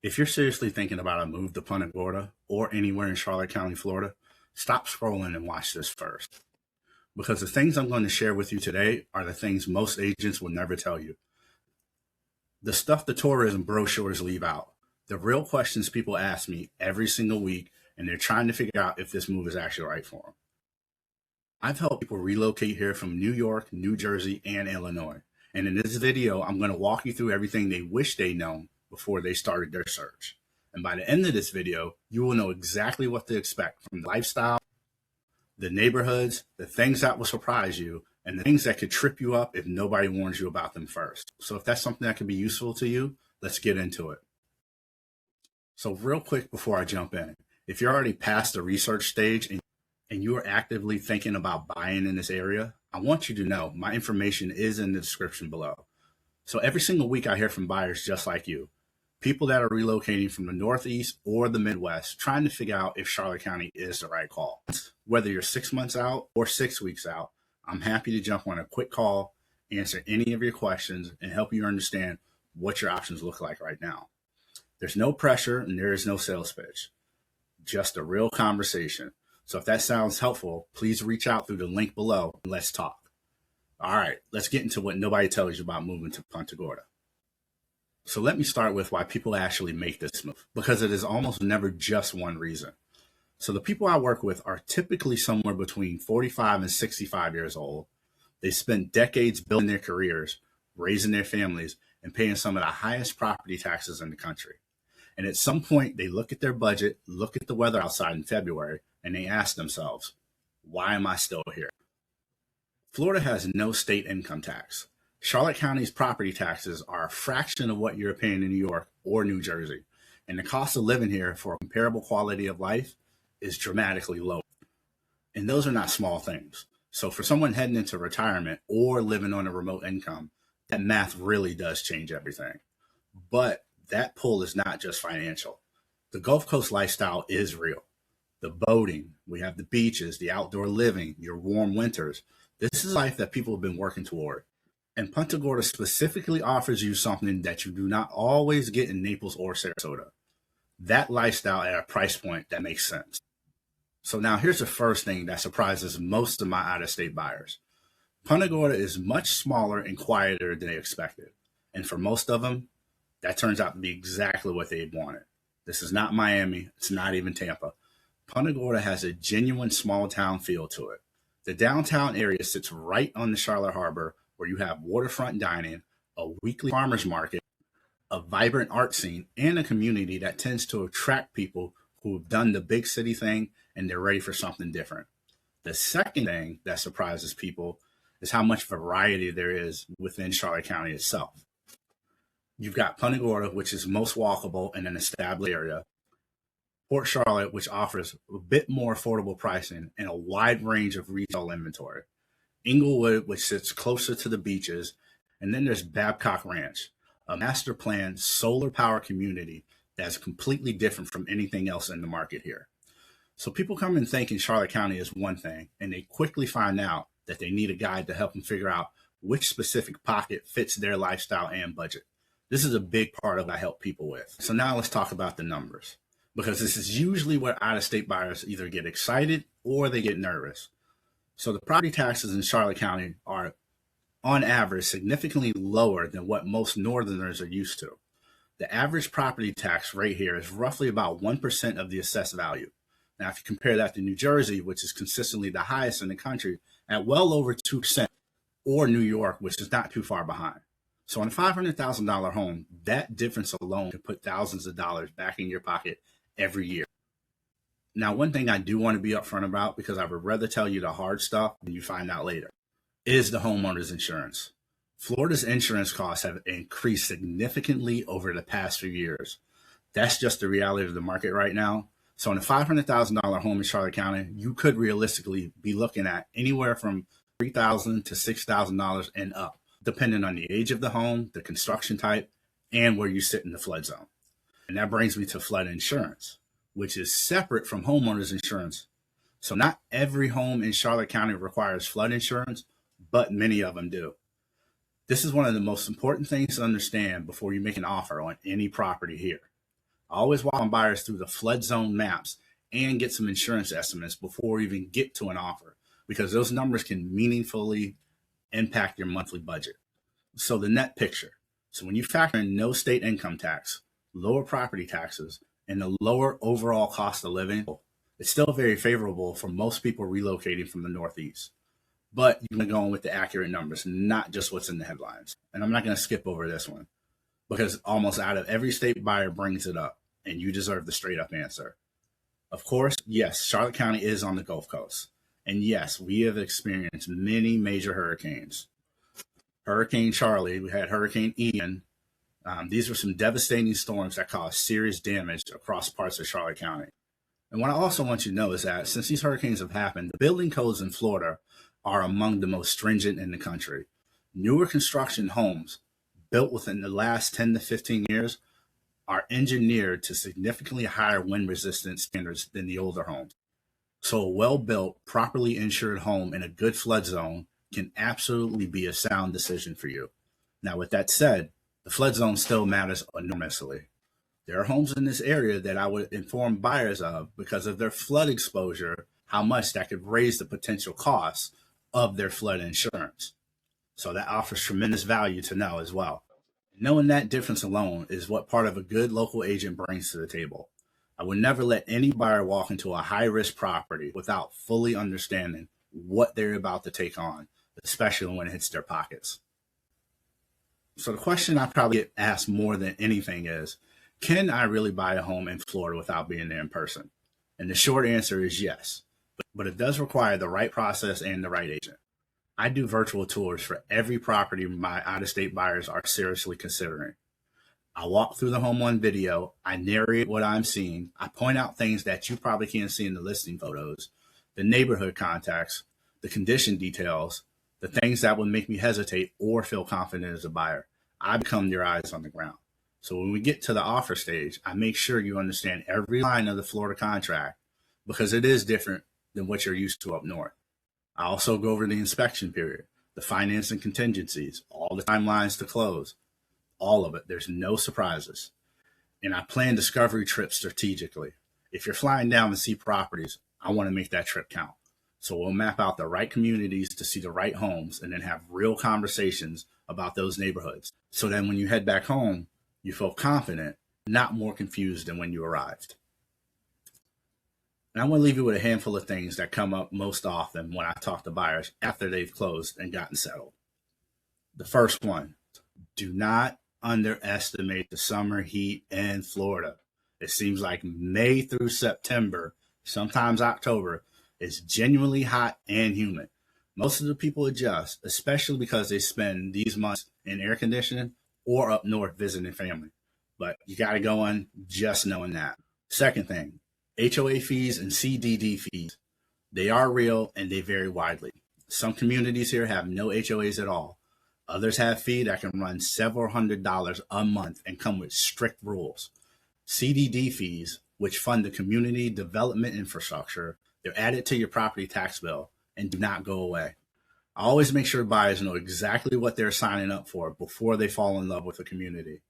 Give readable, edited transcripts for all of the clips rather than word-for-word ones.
If you're seriously thinking about a move to Punta Gorda or anywhere in Charlotte County, Florida, stop scrolling and watch this first. Because the things I'm going to share with you today are the things most agents will never tell you. The stuff the tourism brochures leave out. The real questions people ask me every single week, and they're trying to figure out if this move is actually right for them. I've helped people relocate here from New York, New Jersey, and Illinois. And in this video, I'm going to walk you through everything they wish they'd known before they started their search. And by the end of this video, you will know exactly what to expect from the lifestyle, the neighborhoods, the things that will surprise you, and the things that could trip you up if nobody warns you about them first. So if that's something that can be useful to you, let's get into it. So real quick before I jump in, if you're already past the research stage and you are actively thinking about buying in this area, I want you to know my information is in the description below. So every single week I hear from buyers just like you, people that are relocating from the Northeast or the Midwest, trying to figure out if Charlotte County is the right call. Whether you're 6 months out or 6 weeks out, I'm happy to jump on a quick call, answer any of your questions, and help you understand what your options look like right now. There's no pressure and there is no sales pitch, just a real conversation. So if that sounds helpful, please reach out through the link below and let's talk. All right, let's get into what nobody tells you about moving to Punta Gorda. So let me start with why people actually make this move, because it is almost never just one reason. So the people I work with are typically somewhere between 45 and 65 years old. They spent decades building their careers, raising their families, and paying some of the highest property taxes in the country. And at some point, they look at their budget, look at the weather outside in February, and they ask themselves, why am I still here? Florida has no state income tax. Charlotte County's property taxes are a fraction of what you're paying in New York or New Jersey. And the cost of living here for a comparable quality of life is dramatically low. And those are not small things. So for someone heading into retirement or living on a remote income, that math really does change everything. But that pull is not just financial. The Gulf Coast lifestyle is real. The boating, we have the beaches, the outdoor living, your warm winters. This is life that people have been working toward. And Punta Gorda specifically offers you something that you do not always get in Naples or Sarasota. That lifestyle at a price point that makes sense. So now here's the first thing that surprises most of my out-of-state buyers. Punta Gorda is much smaller and quieter than they expected. And for most of them, that turns out to be exactly what they wanted. This is not Miami. It's not even Tampa. Punta Gorda has a genuine small town feel to it. The downtown area sits right on the Charlotte Harbor, where you have waterfront dining, a weekly farmers market, a vibrant art scene, and a community that tends to attract people who have done the big city thing and they're ready for something different. The second thing that surprises people is how much variety there is within Charlotte County itself. You've got Punta Gorda, which is most walkable in an established area. Port Charlotte, which offers a bit more affordable pricing and a wide range of retail inventory. Inglewood, which sits closer to the beaches. And then there's Babcock Ranch, a master planned solar power community that's completely different from anything else in the market here. So people come in thinking Charlotte County is one thing, and they quickly find out that they need a guide to help them figure out which specific pocket fits their lifestyle and budget. This is a big part of what I help people with. So now let's talk about the numbers, because this is usually where out-of-state buyers either get excited or they get nervous. So the property taxes in Charlotte County are, on average, significantly lower than what most Northerners are used to. The average property tax rate here is roughly about 1% of the assessed value. Now, if you compare that to New Jersey, which is consistently the highest in the country at well over 2%, or New York, which is not too far behind. So on a $500,000 home, that difference alone could put thousands of dollars back in your pocket every year. Now, one thing I do want to be upfront about, because I would rather tell you the hard stuff than you find out later, is the homeowners insurance. Florida's insurance costs have increased significantly over the past few years. That's just the reality of the market right now. So in a $500,000 home in Charlotte County, you could realistically be looking at anywhere from $3,000 to $6,000 and up, depending on the age of the home, the construction type, and where you sit in the flood zone. And that brings me to flood insurance, which is separate from homeowners insurance. So not every home in Charlotte County requires flood insurance, but many of them do. This is one of the most important things to understand before you make an offer on any property here. I always walk on buyers through the flood zone maps and get some insurance estimates before we even get to an offer, because those numbers can meaningfully impact your monthly budget. So the net picture. So when you factor in no state income tax, lower property taxes, and a lower overall cost of living, it's still very favorable for most people relocating from the Northeast. But you're going to go in with the accurate numbers, not just what's in the headlines. And I'm not going to skip over this one because almost out of every state buyer brings it up, and you deserve the straight up answer. Of course, yes, Charlotte County is on the Gulf Coast. And yes, we have experienced many major hurricanes. Hurricane Charlie, we had Hurricane Ian. These were some devastating storms that caused serious damage across parts of Charlotte County. And what I also want you to know is that since these hurricanes have happened, the building codes in Florida are among the most stringent in the country. Newer construction homes built within the last 10 to 15 years are engineered to significantly higher wind resistance standards than the older homes. So a well-built, properly insured home in a good flood zone can absolutely be a sound decision for you. Now, with that said, the flood zone still matters enormously. There are homes in this area that I would inform buyers of because of their flood exposure, how much that could raise the potential costs of their flood insurance. So that offers tremendous value to know as well. Knowing that difference alone is what part of a good local agent brings to the table. I would never let any buyer walk into a high-risk property without fully understanding what they're about to take on, especially when it hits their pockets. So the question I probably get asked more than anything is, can I really buy a home in Florida without being there in person? And the short answer is yes, but it does require the right process and the right agent. I do virtual tours for every property my out-of-state buyers are seriously considering. I walk through the home on video, I narrate what I'm seeing, I point out things that you probably can't see in the listing photos, the neighborhood contacts, the condition details, the things that would make me hesitate or feel confident as a buyer. I become your eyes on the ground. So when we get to the offer stage, I make sure you understand every line of the Florida contract because it is different than what you're used to up north. I also go over the inspection period, the financing contingencies, all the timelines to close, all of it. There's no surprises. And I plan discovery trips strategically. If you're flying down to see properties, I want to make that trip count. So we'll map out the right communities to see the right homes and then have real conversations about those neighborhoods. So then when you head back home, you feel confident, not more confused than when you arrived. And I want to leave you with a handful of things that come up most often when I talk to buyers after they've closed and gotten settled. The first one, do not underestimate the summer heat in Florida. It seems like May through September, sometimes October, is genuinely hot and humid. Most of the people adjust, especially because they spend these months in air conditioning or up north visiting family. But you got to go on just knowing that. Second thing, HOA fees and CDD fees. They are real and they vary widely. Some communities here have no HOAs at all. Others have fees that can run several $100s a month and come with strict rules. CDD fees, which fund the community development infrastructure, they're added to your property tax bill and do not go away. I always make sure buyers know exactly what they're signing up for before they fall in love with the community.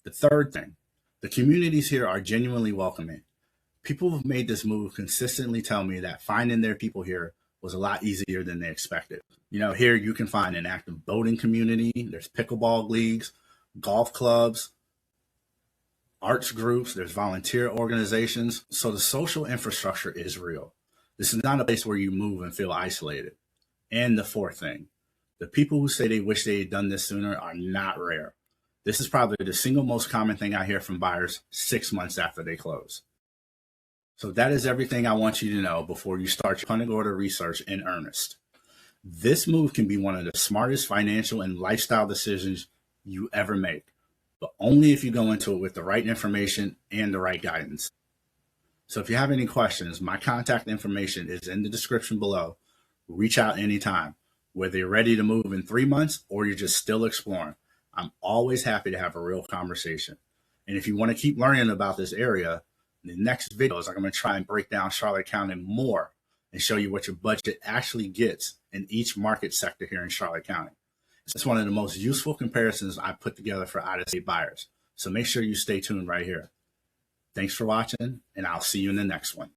The third thing, the communities here are genuinely welcoming. People who've made this move consistently tell me that finding their people here was a lot easier than they expected. You know, here you can find an active boating community, there's pickleball leagues, golf clubs, arts groups, there's volunteer organizations. So the social infrastructure is real. This is not a place where you move and feel isolated. And the fourth thing, the people who say they wish they had done this sooner are not rare. This is probably the single most common thing I hear from buyers 6 months after they close. So that is everything I want you to know before you start your Punta Gorda research in earnest. This move can be one of the smartest financial and lifestyle decisions you ever make, but only if you go into it with the right information and the right guidance. So if you have any questions, my contact information is in the description below. Reach out anytime, whether you're ready to move in 3 months or you're just still exploring. I'm always happy to have a real conversation. And if you want to keep learning about this area, in the next videos, I'm going to try and break down Charlotte County more and show you what your budget actually gets in each market sector here in Charlotte County. It's one of the most useful comparisons I put together for out-of-state buyers. So make sure you stay tuned right here. Thanks for watching, and I'll see you in the next one.